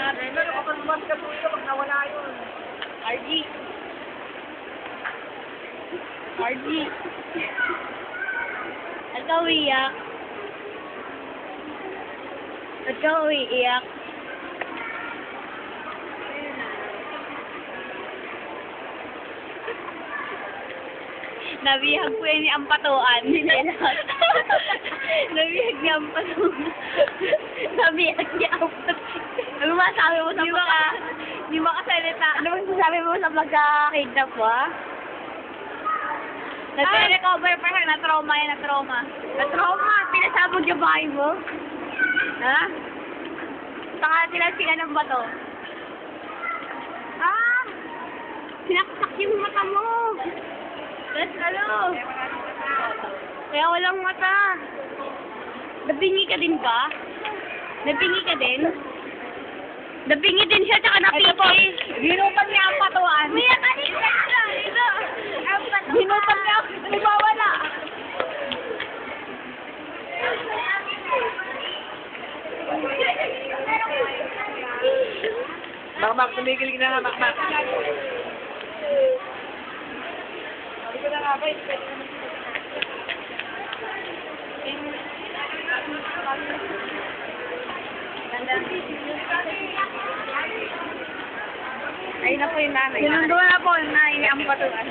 Ano kapag mas ka po ito pag nawala yun? RG. RG. At ka umiiyak. At ka umiiyak. Nabihag ko yan ni Ampatuan. Nabihag ni Ampatuan. Nabihag ni Ampatuan. Ano masabi mo sa Di ba kasalita? Ano masasabi mo sa pagka-kidnap mo, ha? Nag-recover pa siya. Na-trauma yan, na-trauma. Na-trauma? Pinasabog yung bahay mo? Ha? Saka sinasigan ng bato. Ah! Sinaksak yung mata mo! That's ano? Kaya walang mata. Nabingi ka din ba? Nabingi ka din? Nabingi din siya, tsaka napiki. Ginupan niya ang patuan. Mia, kanina siya. Ito. Ginupan niya. Nagwawala. Makmak, tumigilig na nga, makmak. Sabi ko na nga ba, Ayun na po yung nanay. Sinundo na po yung nanay ni Ampatuan.